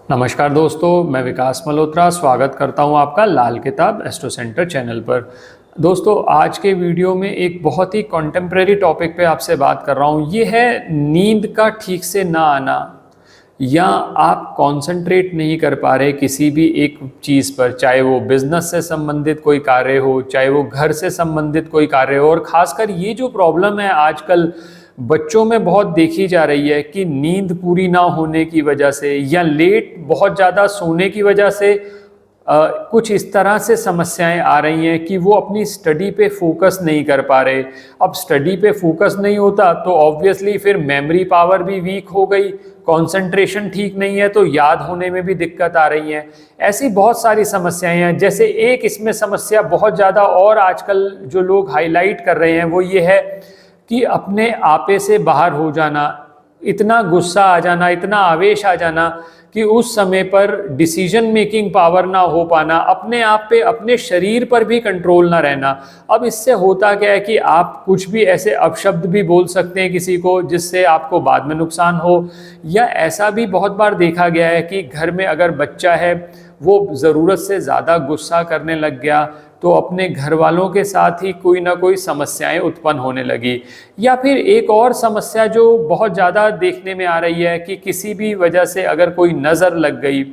नमस्कार दोस्तों, मैं विकास मल्होत्रा स्वागत करता हूं आपका लाल किताब एस्ट्रो सेंटर चैनल पर। दोस्तों, आज के वीडियो में एक बहुत ही कॉन्टेम्प्रेरी टॉपिक पे आपसे बात कर रहा हूं। ये है नींद का ठीक से ना आना, या आप कंसंट्रेट नहीं कर पा रहे किसी भी एक चीज़ पर, चाहे वो बिजनेस से संबंधित कोई कार्य हो, चाहे वो घर से संबंधित कोई कार्य हो। और ख़ासकर ये जो प्रॉब्लम है आजकल बच्चों में बहुत देखी जा रही है कि नींद पूरी ना होने की वजह से या लेट बहुत ज़्यादा सोने की वजह से कुछ इस तरह से समस्याएं आ रही हैं कि वो अपनी स्टडी पे फोकस नहीं कर पा रहे। अब स्टडी पे फोकस नहीं होता तो ऑब्वियसली फिर मेमोरी पावर भी वीक हो गई, कंसंट्रेशन ठीक नहीं है तो याद होने में भी दिक्कत आ रही है। ऐसी बहुत सारी समस्याएं हैं। जैसे एक इसमें समस्या बहुत ज़्यादा और आजकल जो लोग हाईलाइट कर रहे हैं वो ये है कि अपने आपे से बाहर हो जाना, इतना गुस्सा आ जाना, इतना आवेश आ जाना कि उस समय पर डिसीजन मेकिंग पावर ना हो पाना, अपने आप पे, अपने शरीर पर भी कंट्रोल ना रहना। अब इससे होता क्या है कि आप कुछ भी ऐसे अपशब्द भी बोल सकते हैं किसी को जिससे आपको बाद में नुकसान हो। या ऐसा भी बहुत बार देखा गया है कि घर में अगर बच्चा है वो ज़रूरत से ज़्यादा गुस्सा करने लग गया तो अपने घर वालों के साथ ही कोई ना कोई समस्याएं उत्पन्न होने लगी। या फिर एक और समस्या जो बहुत ज़्यादा देखने में आ रही है कि किसी भी वजह से अगर कोई नज़र लग गई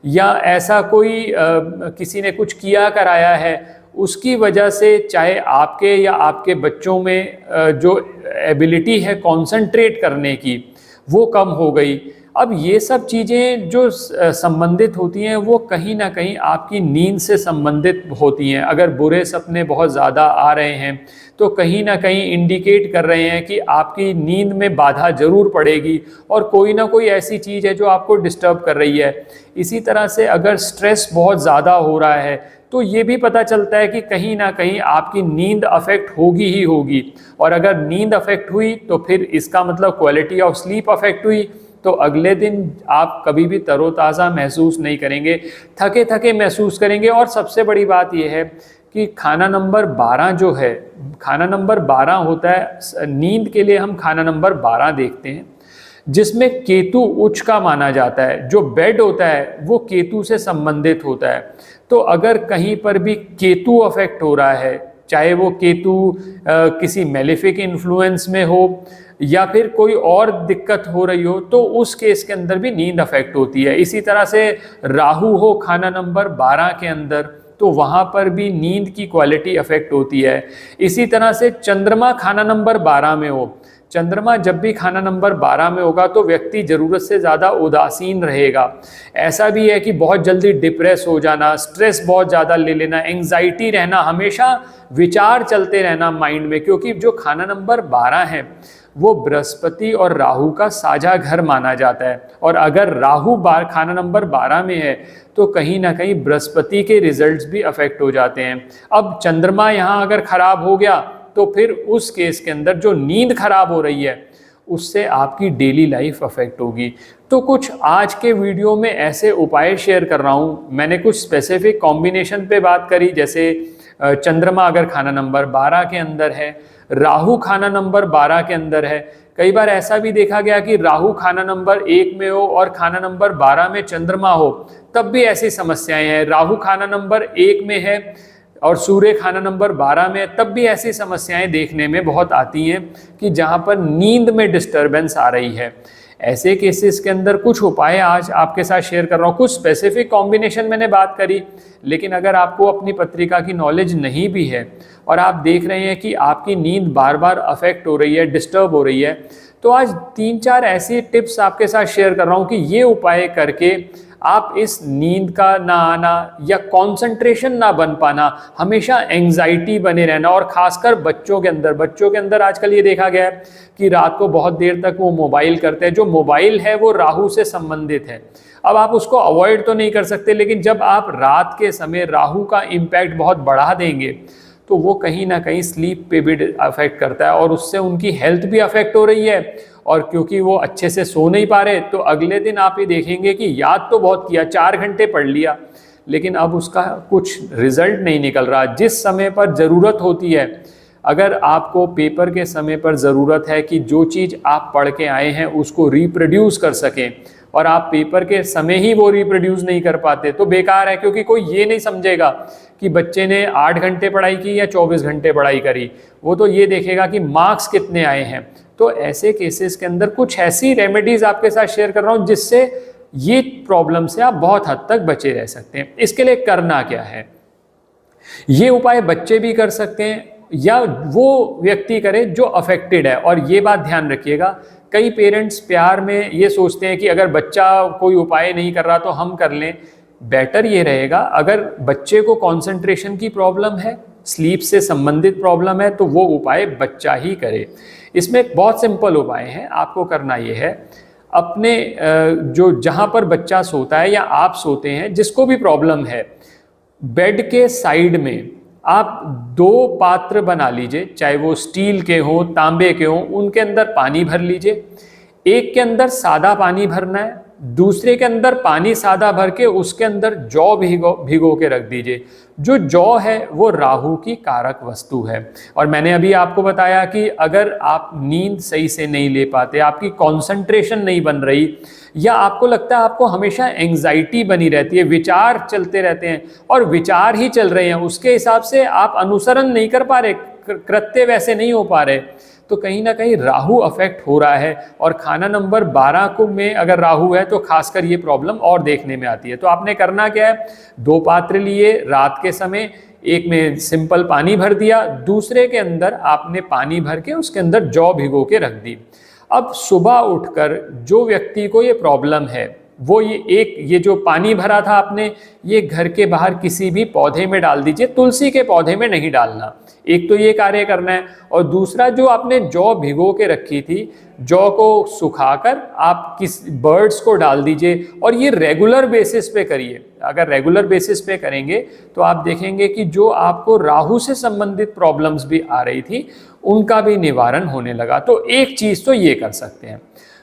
या ऐसा कोई किसी ने कुछ किया कराया है, उसकी वजह से चाहे आपके या आपके बच्चों में जो एबिलिटी है कंसंट्रेट करने की वो कम हो गई। अब ये सब चीज़ें जो संबंधित होती हैं वो कहीं ना कहीं आपकी नींद से संबंधित होती हैं। अगर बुरे सपने बहुत ज़्यादा आ रहे हैं तो कहीं ना कहीं इंडिकेट कर रहे हैं कि आपकी नींद में बाधा ज़रूर पड़ेगी और कोई ना कोई ऐसी चीज़ है जो आपको डिस्टर्ब कर रही है। इसी तरह से अगर स्ट्रेस बहुत ज़्यादा हो रहा है तो ये भी पता चलता है कि कहीं ना कहीं आपकी नींद अफेक्ट होगी ही होगी। और अगर नींद अफेक्ट हुई तो फिर इसका मतलब क्वालिटी ऑफ स्लीप अफेक्ट हुई, तो अगले दिन आप कभी भी तरोताज़ा महसूस नहीं करेंगे, थके थके महसूस करेंगे। और सबसे बड़ी बात यह है कि खाना नंबर 12 जो है, खाना नंबर 12 होता है नींद के लिए, हम खाना नंबर 12 देखते हैं जिसमें केतु उच्च का माना जाता है। जो बेड होता है वो केतु से संबंधित होता है। तो अगर कहीं पर भी केतु अफेक्ट हो रहा है, चाहे वो केतु किसी मेलेफिक इन्फ्लुएंस में हो या फिर कोई और दिक्कत हो रही हो, तो उस केस के अंदर भी नींद अफेक्ट होती है। इसी तरह से राहु हो खाना नंबर 12 के अंदर तो वहाँ पर भी नींद की क्वालिटी अफेक्ट होती है। इसी तरह से चंद्रमा खाना नंबर 12 में हो, चंद्रमा जब भी खाना नंबर 12 में होगा तो व्यक्ति ज़रूरत से ज़्यादा उदासीन रहेगा। ऐसा भी है कि बहुत जल्दी डिप्रेस हो जाना, स्ट्रेस बहुत ज़्यादा ले लेना, एंग्जाइटी रहना, हमेशा विचार चलते रहना माइंड में, क्योंकि जो खाना नंबर 12 है वो बृहस्पति और राहु का साझा घर माना जाता है। और अगर राहु खाना नंबर 12 में है तो कहीं ना कहीं बृहस्पति के रिजल्ट्स भी अफेक्ट हो जाते हैं। अब चंद्रमा यहाँ अगर खराब हो गया तो फिर उस केस के अंदर जो नींद खराब हो रही है उससे आपकी डेली लाइफ अफेक्ट होगी। तो कुछ आज के वीडियो में ऐसे उपाय शेयर कर रहा हूँ। मैंने कुछ स्पेसिफिक कॉम्बिनेशन पे बात करी, जैसे चंद्रमा अगर खाना नंबर 12 के अंदर है, राहु खाना नंबर 12 के अंदर है। कई बार ऐसा भी देखा गया कि राहु खाना नंबर 1 में हो और खाना नंबर 12 में चंद्रमा हो, तब भी ऐसी समस्याएं हैं। राहु खाना नंबर 1 में है और सूर्य खाना नंबर 12 में, तब भी ऐसी समस्याएं देखने में बहुत आती हैं कि जहां पर नींद में डिस्टरबेंस आ रही है। ऐसे केसेस के अंदर कुछ उपाय आज आपके साथ शेयर कर रहा हूँ। कुछ स्पेसिफिक कॉम्बिनेशन मैंने बात करी, लेकिन अगर आपको अपनी पत्रिका की नॉलेज नहीं भी है और आप देख रहे हैं कि आपकी नींद बार बार अफेक्ट हो रही है, डिस्टर्ब हो रही है, तो आज 3-4 ऐसी टिप्स आपके साथ शेयर कर रहा हूँ कि ये उपाय करके आप इस नींद का ना आना या कंसंट्रेशन ना बन पाना, हमेशा एंग्जाइटी बने रहना, और खासकर बच्चों के अंदर आजकल ये देखा गया है कि रात को बहुत देर तक वो मोबाइल करते हैं। जो मोबाइल है वो राहु से संबंधित है। अब आप उसको अवॉइड तो नहीं कर सकते, लेकिन जब आप रात के समय राहु का इम्पैक्ट बहुत बढ़ा देंगे तो वो कहीं ना कहीं स्लीप पे भी अफेक्ट करता है और उससे उनकी हेल्थ भी अफेक्ट हो रही है। और क्योंकि वो अच्छे से सो नहीं पा रहे तो अगले दिन आप ये देखेंगे कि याद तो बहुत किया, 4 घंटे पढ़ लिया, लेकिन अब उसका कुछ रिजल्ट नहीं निकल रहा। जिस समय पर ज़रूरत होती है, अगर आपको पेपर के समय पर ज़रूरत है कि जो चीज़ आप पढ़ के आए हैं उसको रिप्रोड्यूस कर सकें और आप पेपर के समय ही वो रिप्रोड्यूस नहीं कर पाते तो बेकार है, क्योंकि कोई ये नहीं समझेगा कि बच्चे ने 8 घंटे पढ़ाई की या 24 घंटे पढ़ाई करी, वो तो ये देखेगा कि मार्क्स कितने आए हैं। तो ऐसे केसेस के अंदर कुछ ऐसी रेमेडीज आपके साथ शेयर कर रहा हूँ जिससे ये प्रॉब्लम से आप बहुत हद तक बचे रह सकते हैं। इसके लिए करना क्या है, ये उपाय बच्चे भी कर सकते हैं या वो व्यक्ति करे जो अफेक्टेड है। और ये बात ध्यान रखिएगा, कई पेरेंट्स प्यार में ये सोचते हैं कि अगर बच्चा कोई उपाय नहीं कर रहा तो हम कर लें। बेटर ये रहेगा, अगर बच्चे को कंसंट्रेशन की प्रॉब्लम है, स्लीप से संबंधित प्रॉब्लम है, तो वो उपाय बच्चा ही करे। इसमें एक बहुत सिंपल उपाय है, आपको करना ये है, अपने जो जहाँ पर बच्चा सोता है या आप सोते हैं, जिसको भी प्रॉब्लम है, बेड के साइड में आप 2 पात्र बना लीजिए, चाहे वो स्टील के हो, तांबे के हो, उनके अंदर पानी भर लीजिए। एक के अंदर सादा पानी भरना है, दूसरे के अंदर पानी सादा भर के उसके अंदर जौ भिगो के रख दीजिए। जो जौ है वो राहु की कारक वस्तु है। और मैंने अभी आपको बताया कि अगर आप नींद सही से नहीं ले पाते, आपकी कंसंट्रेशन नहीं बन रही, या आपको लगता है आपको हमेशा एंग्जाइटी बनी रहती है, विचार चलते रहते हैं और विचार ही चल रहे हैं, उसके हिसाब से आप अनुसरण नहीं कर पा रहे, कृत्य वैसे नहीं हो पा रहे, तो कहीं ना कहीं राहु अफेक्ट हो रहा है। और खाना नंबर 12 को में अगर राहु है तो खासकर ये प्रॉब्लम और देखने में आती है। तो आपने करना क्या है, 2 पात्र लिए रात के समय, एक में सिंपल पानी भर दिया, दूसरे के अंदर आपने पानी भर के उसके अंदर जौ भिगो के रख दी। अब सुबह उठकर जो व्यक्ति को ये प्रॉब्लम है, वो ये जो पानी भरा था आपने, ये घर के बाहर किसी भी पौधे में डाल दीजिए, तुलसी के पौधे में नहीं डालना। एक तो ये कार्य करना है, और दूसरा जो आपने जौ भिगो के रखी थी, जौ को सुखाकर आप किस बर्ड्स को डाल दीजिए, और ये रेगुलर बेसिस पे करिए। अगर रेगुलर बेसिस पे करेंगे तो आप देखेंगे कि जो आपको राहु से संबंधित प्रॉब्लम्स भी आ रही थी उनका भी निवारण होने लगा। तो एक चीज तो ये कर सकते हैं।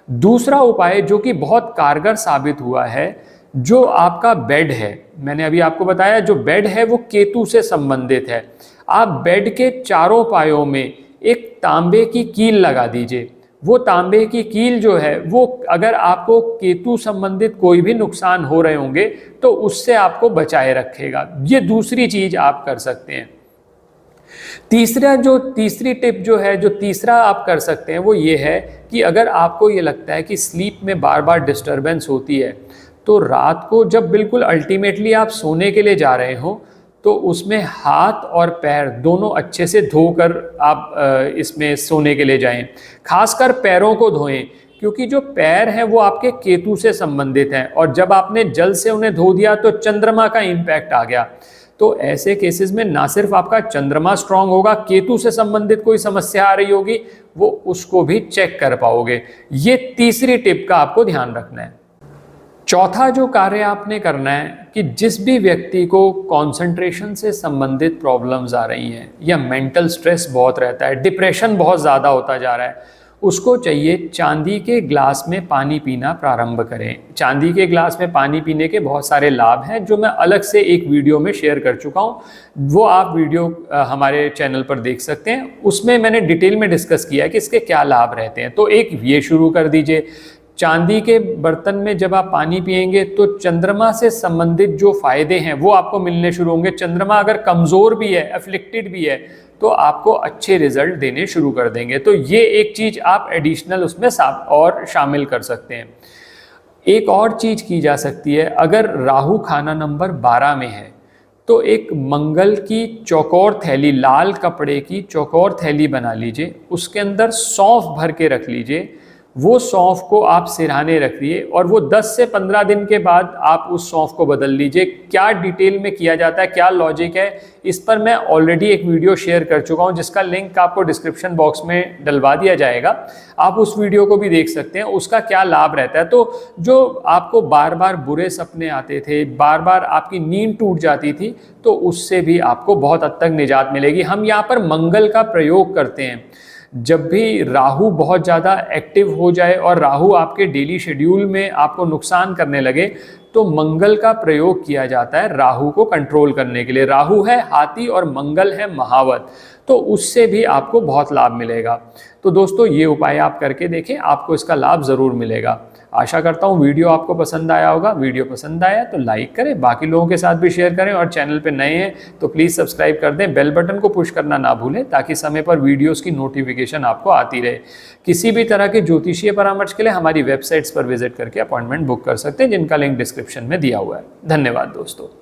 दूसरा उपाय जो कि बहुत कारगर साबित हुआ है, जो आपका बेड है, मैंने अभी आपको बताया जो बेड है वो केतु से संबंधित है। आप बेड के चारों पायों में एक तांबे की कील लगा दीजिए। वो तांबे की कील जो है वो, अगर आपको केतु संबंधित कोई भी नुकसान हो रहे होंगे तो उससे आपको बचाए रखेगा। ये दूसरी चीज आप कर सकते हैं। तीसरी टिप जो है, जो तीसरा आप कर सकते हैं वो ये है कि अगर आपको ये लगता है कि स्लीप में बार बार डिस्टरबेंस होती है, तो रात को जब बिल्कुल अल्टीमेटली आप सोने के लिए जा रहे हो तो उसमें हाथ और पैर दोनों अच्छे से धोकर आप इसमें सोने के लिए जाएं। खासकर पैरों को धोएं, क्योंकि जो पैर हैं वो आपके केतु से संबंधित हैं, और जब आपने जल से उन्हें धो दिया तो चंद्रमा का इम्पैक्ट आ गया। तो ऐसे केसेस में ना सिर्फ आपका चंद्रमा स्ट्रांग होगा, केतु से संबंधित कोई समस्या आ रही होगी वो उसको भी चेक कर पाओगे। ये तीसरी टिप का आपको ध्यान रखना है। चौथा जो कार्य आपने करना है कि जिस भी व्यक्ति को कंसंट्रेशन से संबंधित प्रॉब्लम्स आ रही हैं, या मेंटल स्ट्रेस बहुत रहता है, डिप्रेशन बहुत ज़्यादा होता जा रहा है, उसको चाहिए चांदी के ग्लास में पानी पीना प्रारंभ करें। चांदी के ग्लास में पानी पीने के बहुत सारे लाभ हैं जो मैं अलग से एक वीडियो में शेयर कर चुका हूं, वो आप वीडियो हमारे चैनल पर देख सकते हैं। उसमें मैंने डिटेल में डिस्कस किया है कि इसके क्या लाभ रहते हैं। तो एक ये शुरू कर दीजिए, चांदी के बर्तन में जब आप पानी पिएंगे तो चंद्रमा से संबंधित जो फायदे हैं वो आपको मिलने शुरू होंगे। चंद्रमा अगर कमज़ोर भी है, अफ्लिक्टेड भी है, तो आपको अच्छे रिजल्ट देने शुरू कर देंगे। तो ये एक चीज़ आप एडिशनल उसमें और शामिल कर सकते हैं। एक और चीज़ की जा सकती है, अगर राहु खाना नंबर 12 में है तो एक मंगल की चौकोर थैली, लाल कपड़े की चौकोर थैली बना लीजिए, उसके अंदर सौंफ भर के रख लीजिए। वो सौंफ को आप सिरहाने रखिए और वो 10 से 15 दिन के बाद आप उस सौंफ को बदल लीजिए। क्या डिटेल में किया जाता है, क्या लॉजिक है, इस पर मैं ऑलरेडी एक वीडियो शेयर कर चुका हूं, जिसका लिंक आपको डिस्क्रिप्शन बॉक्स में डलवा दिया जाएगा। आप उस वीडियो को भी देख सकते हैं, उसका क्या लाभ रहता है। तो जो आपको बार बार बुरे सपने आते थे, बार बार आपकी नींद टूट जाती थी, तो उससे भी आपको बहुत हद तक निजात मिलेगी। हम यहाँ पर मंगल का प्रयोग करते हैं। जब भी राहु बहुत ज़्यादा एक्टिव हो जाए और राहु आपके डेली शेड्यूल में आपको नुकसान करने लगे, तो मंगल का प्रयोग किया जाता है राहु को कंट्रोल करने के लिए। राहु है हाथी और मंगल है महावत, तो उससे भी आपको बहुत लाभ मिलेगा। तो दोस्तों ये उपाय आप करके देखें, आपको इसका लाभ ज़रूर मिलेगा। आशा करता हूँ वीडियो आपको पसंद आया होगा। वीडियो पसंद आया तो लाइक करें, बाकी लोगों के साथ भी शेयर करें, और चैनल पे नए हैं तो प्लीज़ सब्सक्राइब कर दें। बेल बटन को पुश करना ना भूलें ताकि समय पर वीडियोस की नोटिफिकेशन आपको आती रहे। किसी भी तरह के ज्योतिषीय परामर्श के लिए हमारी वेबसाइट्स पर विजिट करके अपॉइंटमेंट बुक कर सकते हैं, जिनका लिंक डिस्क्रिप्शन में दिया हुआ है। धन्यवाद दोस्तों।